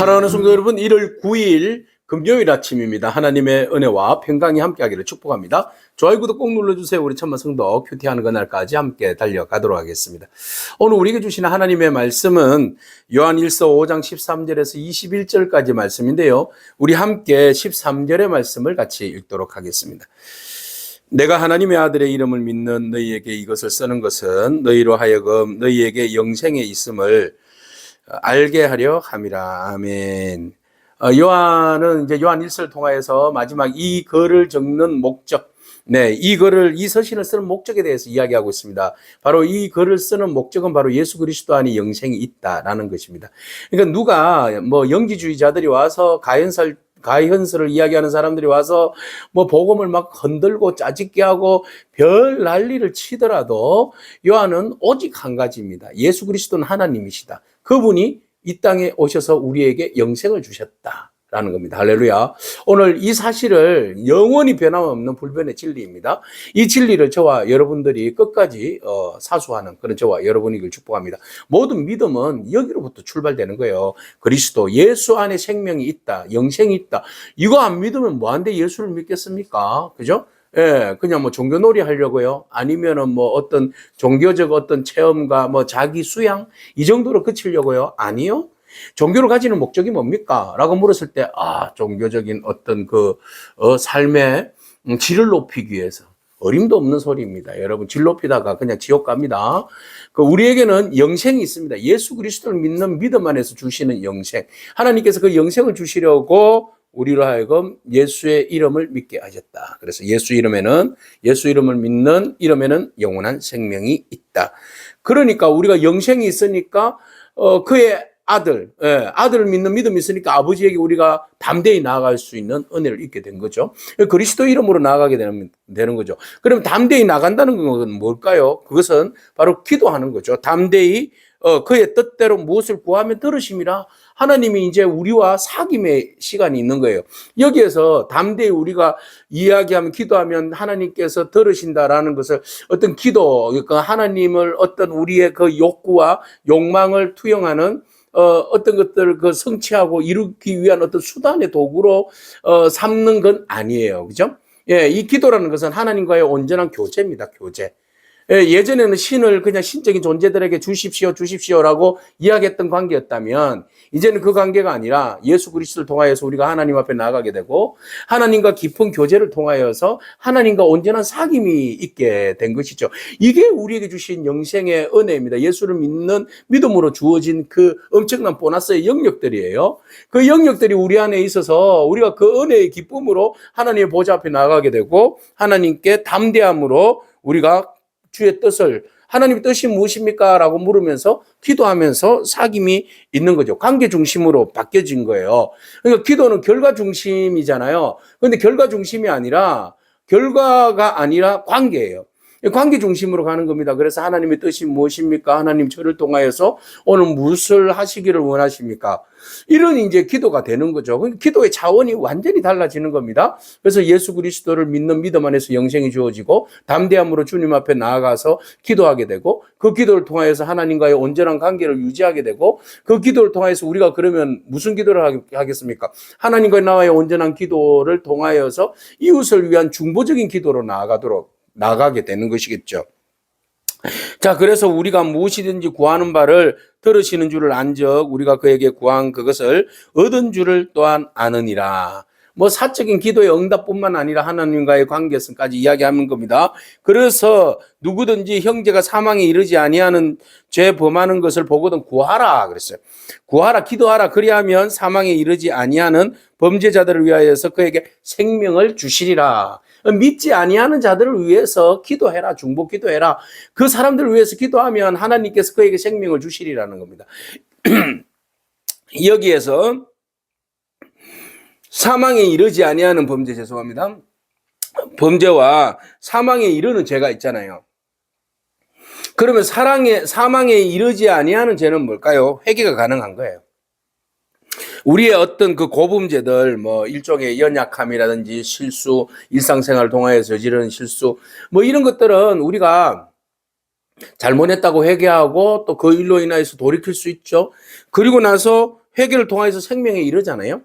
사랑하는 성도 여러분, 1월 9일 금요일 아침입니다. 하나님의 은혜와 평강이 함께하기를 축복합니다. 좋아요, 구독 꼭 눌러주세요. 우리 천만 성도 큐티하는 그날까지 함께 달려가도록 하겠습니다. 오늘 우리에게 주시는 하나님의 말씀은 요한 1서 5장 13절에서 21절까지 말씀인데요. 우리 함께 13절의 말씀을 같이 읽도록 하겠습니다. 내가 하나님의 아들의 이름을 믿는 너희에게 이것을 쓰는 것은 너희로 하여금 너희에게 영생에 있음을 알게 하려 함이라. 아멘. 요한은 이제 요한 1서를 통하여서 마지막 이 글을 적는 목적, 이 글을, 이 서신을 쓰는 목적에 대해서 이야기하고 있습니다. 바로 이 글을 쓰는 목적은 바로 예수 그리스도 안에 영생이 있다라는 것입니다. 그러니까 누가 뭐 영지주의자들이 와서 가현설을 이야기하는 사람들이 와서 뭐 복음을 막 흔들고 짜집게 하고 별 난리를 치더라도 요한은 오직 한 가지입니다. 예수 그리스도는 하나님이시다. 그분이 이 땅에 오셔서 우리에게 영생을 주셨다라는 겁니다. 할렐루야. 오늘 이 사실을 영원히 변함없는 불변의 진리입니다. 이 진리를 저와 여러분들이 끝까지 사수하는 그런 저와 여러분이길 축복합니다. 모든 믿음은 여기로부터 출발되는 거예요. 그리스도 예수 안에 생명이 있다, 영생이 있다. 이거 안 믿으면 뭐한데 예수를 믿겠습니까? 그죠? 예, 그냥 뭐 종교놀이 하려고요. 아니면은 뭐 어떤 종교적 어떤 체험과 뭐 자기 수양 이 정도로 그치려고요. 아니요. 종교를 가지는 목적이 뭡니까? 라고 물었을 때, 종교적인 어떤 삶의 질을 높이기 위해서. 어림도 없는 소리입니다. 여러분, 질 높이다가 그냥 지옥 갑니다. 우리에게는 영생이 있습니다. 예수 그리스도를 믿는 믿음 안에서 주시는 영생. 하나님께서 그 영생을 주시려고 우리로 하여금 예수의 이름을 믿게 하셨다. 그래서 예수 이름을 믿는 이름에는 영원한 생명이 있다. 그러니까 우리가 영생이 있으니까 그의 아들을 믿는 믿음이 있으니까 아버지에게 우리가 담대히 나아갈 수 있는 은혜를 입게 된 거죠. 그리스도 이름으로 나아가게 되는 거죠. 그럼 담대히 나간다는 건 뭘까요? 그것은 바로 기도하는 거죠. 담대히 그의 뜻대로 무엇을 구하면 들으심이라. 하나님이 이제 우리와 사귐의 시간이 있는 거예요. 여기에서 담대히 우리가 이야기하면, 기도하면 하나님께서 들으신다라는 것을 어떤 기도, 그러니까 하나님을 어떤 우리의 그 욕구와 욕망을 투영하는 어떤 것들을 성취하고 이루기 위한 어떤 수단의 도구로 삼는 건 아니에요. 그죠? 예, 이 기도라는 것은 하나님과의 온전한 교제입니다. 교제. 예전에는 신을 그냥 신적인 존재들에게 주십시오라고 이야기했던 관계였다면 이제는 그 관계가 아니라 예수 그리스도를 통하여서 우리가 하나님 앞에 나아가게 되고 하나님과 깊은 교제를 통하여서 하나님과 온전한 사귐이 있게 된 것이죠. 이게 우리에게 주신 영생의 은혜입니다. 예수를 믿는 믿음으로 주어진 그 엄청난 보너스의 영역들이에요. 그 영역들이 우리 안에 있어서 우리가 그 은혜의 기쁨으로 하나님의 보좌 앞에 나아가게 되고 하나님께 담대함으로 우리가 주의 뜻을, 하나님의 뜻이 무엇입니까? 라고 물으면서 기도하면서 사귐이 있는 거죠. 관계 중심으로 바뀌어진 거예요. 그러니까 기도는 결과 중심이잖아요. 그런데 결과가 아니라 관계예요. 관계 중심으로 가는 겁니다. 그래서 하나님의 뜻이 무엇입니까? 하나님 저를 통하여서 오늘 무엇을 하시기를 원하십니까? 이런 이제 기도가 되는 거죠. 기도의 차원이 완전히 달라지는 겁니다. 그래서 예수 그리스도를 믿는 믿음 안에서 영생이 주어지고 담대함으로 주님 앞에 나아가서 기도하게 되고 그 기도를 통하여서 하나님과의 온전한 관계를 유지하게 되고 그 기도를 통하여서 우리가 그러면 무슨 기도를 하겠습니까? 하나님과 나와의 온전한 기도를 통하여서 이웃을 위한 중보적인 기도로 나아가게 되는 것이겠죠. 자, 그래서 우리가 무엇이든지 구하는 바를 들으시는 줄을 안적 우리가 그에게 구한 그것을 얻은 줄을 또한 아느니라. 뭐 사적인 기도의 응답뿐만 아니라 하나님과의 관계성까지 이야기하는 겁니다. 그래서 누구든지 형제가 사망에 이르지 아니하는 죄 범하는 것을 보거든 구하라 그랬어요. 구하라, 기도하라. 그리하면 사망에 이르지 아니하는 범죄자들을 위하여서 그에게 생명을 주시리라. 믿지 아니하는 자들을 위해서 기도해라. 중보 기도해라. 그 사람들을 위해서 기도하면 하나님께서 그에게 생명을 주시리라는 겁니다. 여기에서 사망에 이르지 아니하는 범죄와 사망에 이르는 죄가 있잖아요. 그러면 사망에 이르지 아니하는 죄는 뭘까요? 회개가 가능한 거예요. 우리의 어떤 그 고범죄들, 뭐 일종의 연약함이라든지 실수, 일상생활을 통하여 저지르는 실수, 뭐 이런 것들은 우리가 잘못했다고 회개하고 또 그 일로 인하여서 돌이킬 수 있죠. 그리고 나서 회개를 통해서 생명에 이르잖아요.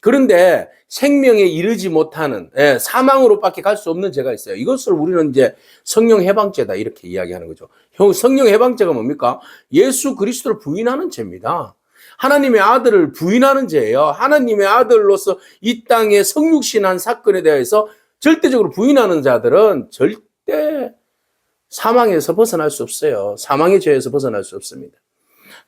그런데 생명에 이르지 못하는, 사망으로밖에 갈 수 없는 죄가 있어요. 이것을 우리는 이제 성령 해방죄다 이렇게 이야기하는 거죠. 성령 해방죄가 뭡니까? 예수 그리스도를 부인하는 죄입니다. 하나님의 아들을 부인하는 죄예요. 하나님의 아들로서 이 땅에 성육신한 사건에 대해서 절대적으로 부인하는 자들은 절대 사망에서 벗어날 수 없어요. 사망의 죄에서 벗어날 수 없습니다.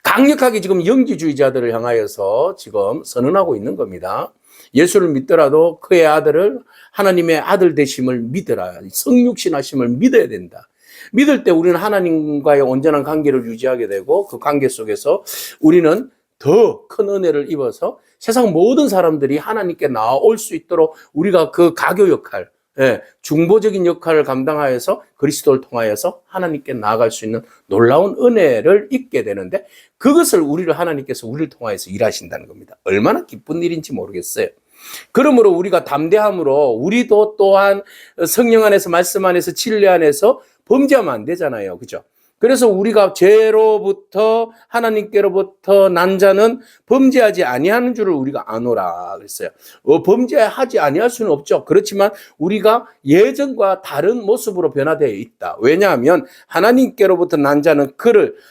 강력하게 지금 영지주의자들을 향하여서 지금 선언하고 있는 겁니다. 예수를 믿더라도 그의 아들을 하나님의 아들 되심을 믿어라. 성육신하심을 믿어야 된다. 믿을 때 우리는 하나님과의 온전한 관계를 유지하게 되고 그 관계 속에서 우리는 더 큰 은혜를 입어서 세상 모든 사람들이 하나님께 나올 수 있도록 우리가 그 가교 역할, 중보적인 역할을 감당하여서 그리스도를 통하여서 하나님께 나아갈 수 있는 놀라운 은혜를 입게 되는데 그것을 하나님께서 우리를 통하여서 일하신다는 겁니다. 얼마나 기쁜 일인지 모르겠어요. 그러므로 우리가 담대함으로 우리도 또한 성령 안에서 말씀 안에서 진리 안에서 범죄하면 안 되잖아요. 그죠? 그래서 우리가 죄로부터 하나님께로부터 난 자는 범죄하지 아니하는 줄을 우리가 아노라 그랬어요. 범죄하지 아니할 수는 없죠. 그렇지만 우리가 예전과 다른 모습으로 변화되어 있다. 왜냐하면 하나님께로부터 난 자는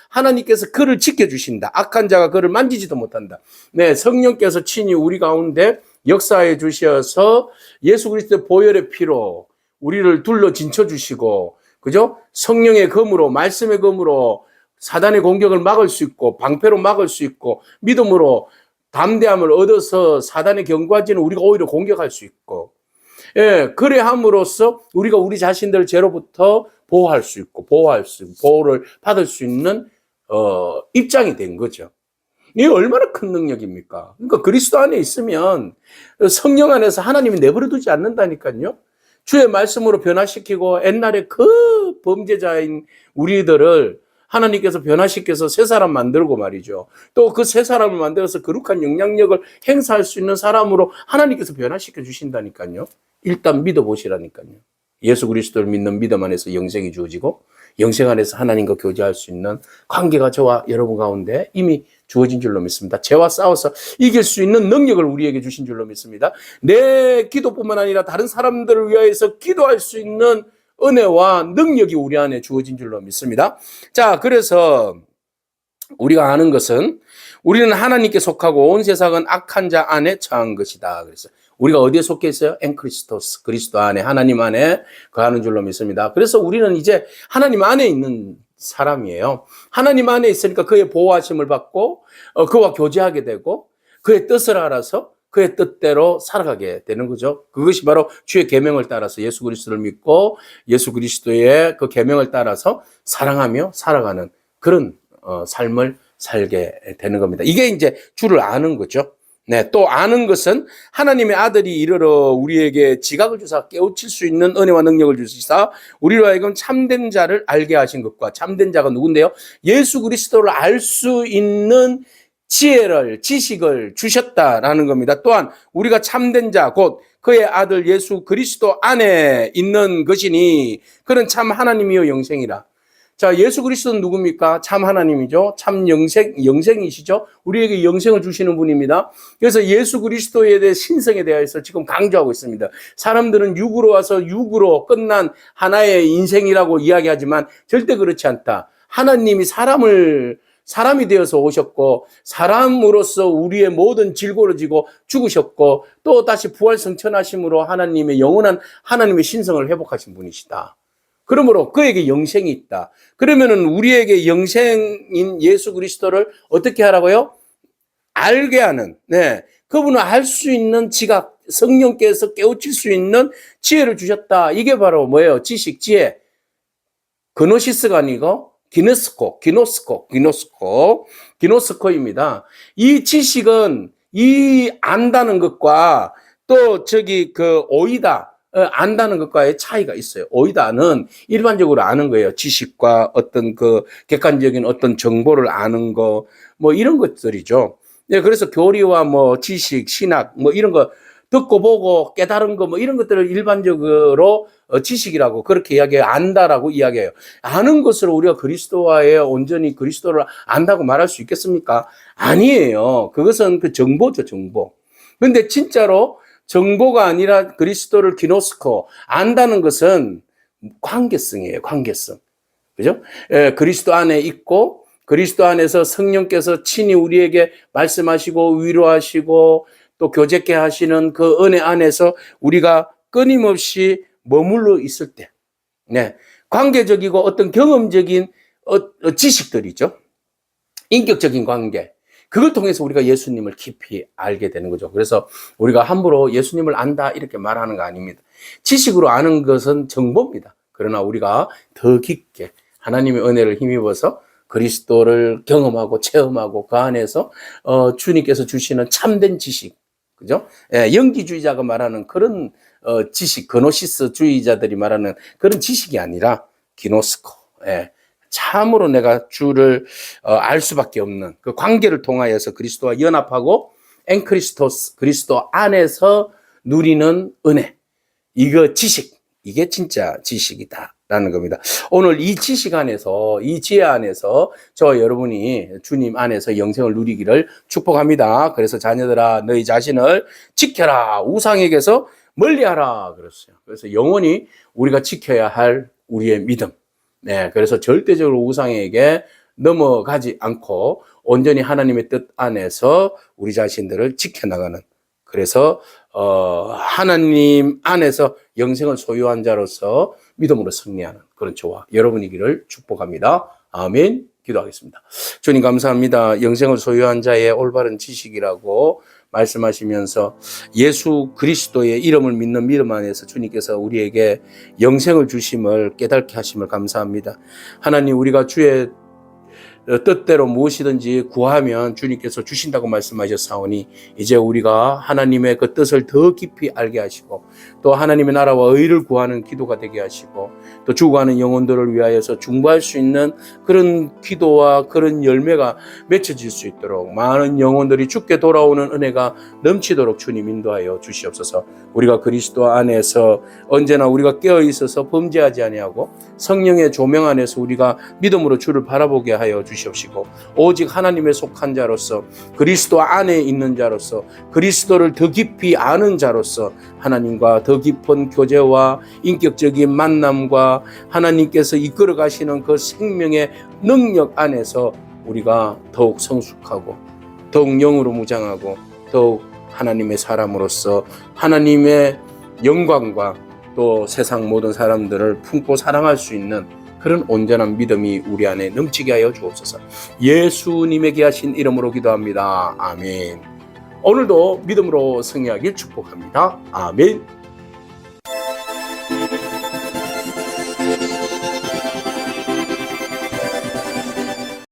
하나님께서 그를 지켜주신다. 악한 자가 그를 만지지도 못한다. 네, 성령께서 친히 우리 가운데 역사해 주셔서 예수 그리스도의 보혈의 피로 우리를 둘러 진쳐 주시고 그죠? 성령의 검으로, 말씀의 검으로 사단의 공격을 막을 수 있고, 방패로 막을 수 있고, 믿음으로 담대함을 얻어서 사단의 경과지는 우리가 오히려 공격할 수 있고, 그래 함으로써 우리가 우리 자신들 죄로부터 보호할 수 있고, 보호를 받을 수 있는, 입장이 된 거죠. 이게 얼마나 큰 능력입니까? 그러니까 그리스도 안에 있으면 성령 안에서 하나님이 내버려 두지 않는다니까요. 주의 말씀으로 변화시키고 옛날에 그 범죄자인 우리들을 하나님께서 변화시켜서 새 사람 만들고 말이죠. 또 그 새 사람을 만들어서 거룩한 영향력을 행사할 수 있는 사람으로 하나님께서 변화시켜 주신다니까요. 일단 믿어보시라니까요. 예수 그리스도를 믿는 믿음 안에서 영생이 주어지고 영생 안에서 하나님과 교제할 수 있는 관계가 저와 여러분 가운데 이미 주어진 줄로 믿습니다. 죄와 싸워서 이길 수 있는 능력을 우리에게 주신 줄로 믿습니다. 내 기도뿐만 아니라 다른 사람들을 위하여서 기도할 수 있는 은혜와 능력이 우리 안에 주어진 줄로 믿습니다. 자, 그래서 우리가 아는 것은 우리는 하나님께 속하고 온 세상은 악한 자 안에 처한 것이다. 그래서 우리가 어디에 속해 있어요? 엔크리스토스, 그리스도 안에, 하나님 안에 거하는 줄로 믿습니다. 그래서 우리는 이제 하나님 안에 있는 사람이에요. 하나님 안에 있으니까 그의 보호하심을 받고 그와 교제하게 되고 그의 뜻을 알아서 그의 뜻대로 살아가게 되는 거죠. 그것이 바로 주의 계명을 따라서 예수 그리스도를 믿고 예수 그리스도의 그 계명을 따라서 사랑하며 살아가는 그런 삶을 살게 되는 겁니다. 이게 이제 주를 아는 거죠. 네, 또 아는 것은 하나님의 아들이 이르러 우리에게 지각을 주사 깨우칠 수 있는 은혜와 능력을 주시사 우리로 하여금 참된 자를 알게 하신 것과 참된 자가 누군데요? 예수 그리스도를 알 수 있는 지식을 주셨다라는 겁니다. 또한 우리가 참된 자, 곧 그의 아들 예수 그리스도 안에 있는 것이니 그는 참 하나님이요 영생이라. 자, 예수 그리스도는 누굽니까? 참 하나님이죠. 참 영생이시죠. 우리에게 영생을 주시는 분입니다. 그래서 예수 그리스도에 대해 신성에 대해서 지금 강조하고 있습니다. 사람들은 육으로 와서 육으로 끝난 하나의 인생이라고 이야기하지만 절대 그렇지 않다. 하나님이 사람이 되어서 오셨고 사람으로서 우리의 모든 질고를 지고 죽으셨고 또 다시 부활성천하심으로 하나님의 영원한 하나님의 신성을 회복하신 분이시다. 그러므로 그에게 영생이 있다. 그러면은 우리에게 영생인 예수 그리스도를 어떻게 하라고요? 알게 하는, 그분을 알 수 있는 지각, 성령께서 깨우칠 수 있는 지혜를 주셨다. 이게 바로 뭐예요? 지식, 지혜. 그노시스가 아니고 기노스코입니다. 이 지식은 이 안다는 것과 또 오이다. 안다는 것과의 차이가 있어요. 오이다는 일반적으로 아는 거예요. 지식과 어떤 객관적인 어떤 정보를 아는 거, 이런 것들이죠. 네, 그래서 교리와 지식, 신학, 이런 거 듣고 보고 깨달은 거 뭐 이런 것들을 일반적으로 지식이라고 그렇게 이야기해요. 안다라고 이야기해요. 아는 것으로 우리가 그리스도와의 온전히 그리스도를 안다고 말할 수 있겠습니까? 아니에요. 그것은 그 정보죠, 정보. 근데 진짜로 정보가 아니라 그리스도를 기노스코 안다는 것은 관계성이에요, 관계성. 그죠? 예, 그리스도 안에 있고 그리스도 안에서 성령께서 친히 우리에게 말씀하시고 위로하시고 또 교제케 하시는 그 은혜 안에서 우리가 끊임없이 머물러 있을 때, 네, 관계적이고 어떤 경험적인 지식들이죠. 인격적인 관계. 그걸 통해서 우리가 예수님을 깊이 알게 되는 거죠. 그래서 우리가 함부로 예수님을 안다 이렇게 말하는 거 아닙니다. 지식으로 아는 것은 정보입니다. 그러나 우리가 더 깊게 하나님의 은혜를 힘입어서 그리스도를 경험하고 체험하고 그 안에서 주님께서 주시는 참된 지식, 그죠? 예, 영지주의자가 말하는 그런 지식, 그노시스주의자들이 말하는 그런 지식이 아니라 기노스코. 예. 참으로 내가 주를 알 수밖에 없는 그 관계를 통하여서 그리스도와 연합하고 엔크리스토스 그리스도 안에서 누리는 은혜, 이거 지식, 이게 진짜 지식이다라는 겁니다. 오늘 이 지식 안에서, 이 지혜 안에서 저와 여러분이 주님 안에서 영생을 누리기를 축복합니다. 그래서 자녀들아 너희 자신을 지켜라, 우상에게서 멀리하라 그랬어요. 그래서 영원히 우리가 지켜야 할 우리의 믿음. 네, 그래서 절대적으로 우상에게 넘어가지 않고 온전히 하나님의 뜻 안에서 우리 자신들을 지켜나가는, 그래서 하나님 안에서 영생을 소유한 자로서 믿음으로 승리하는 그런 저와 여러분이기를 축복합니다. 아멘. 기도하겠습니다. 주님 감사합니다. 영생을 소유한 자의 올바른 지식이라고 말씀하시면서 예수 그리스도의 이름을 믿는 믿음 안에서 주님께서 우리에게 영생을 주심을 깨닫게 하심을 감사합니다. 하나님, 우리가 주의 뜻대로 무엇이든지 구하면 주님께서 주신다고 말씀하셨사오니 이제 우리가 하나님의 그 뜻을 더 깊이 알게 하시고 또 하나님의 나라와 의를 구하는 기도가 되게 하시고 또 죽어가는 영혼들을 위하여서 중보할 수 있는 그런 기도와 그런 열매가 맺혀질 수 있도록 많은 영혼들이 죽게 돌아오는 은혜가 넘치도록 주님 인도하여 주시옵소서. 우리가 그리스도 안에서 언제나 우리가 깨어 있어서 범죄하지 아니하고 성령의 조명 안에서 우리가 믿음으로 주를 바라보게 하여 주시옵시고 오직 하나님의 속한 자로서 그리스도 안에 있는 자로서 그리스도를 더 깊이 아는 자로서 하나님과 더 깊은 교제와 인격적인 만남과 하나님께서 이끌어 가시는 그 생명의 능력 안에서 우리가 더욱 성숙하고 더욱 영으로 무장하고 더욱 하나님의 사람으로서 하나님의 영광과 또 세상 모든 사람들을 품고 사랑할 수 있는 그런 온전한 믿음이 우리 안에 넘치게 하여 주옵소서. 예수님의 귀하신 이름으로 기도합니다. 아멘. 오늘도 믿음으로 승리하길 축복합니다. 아멘.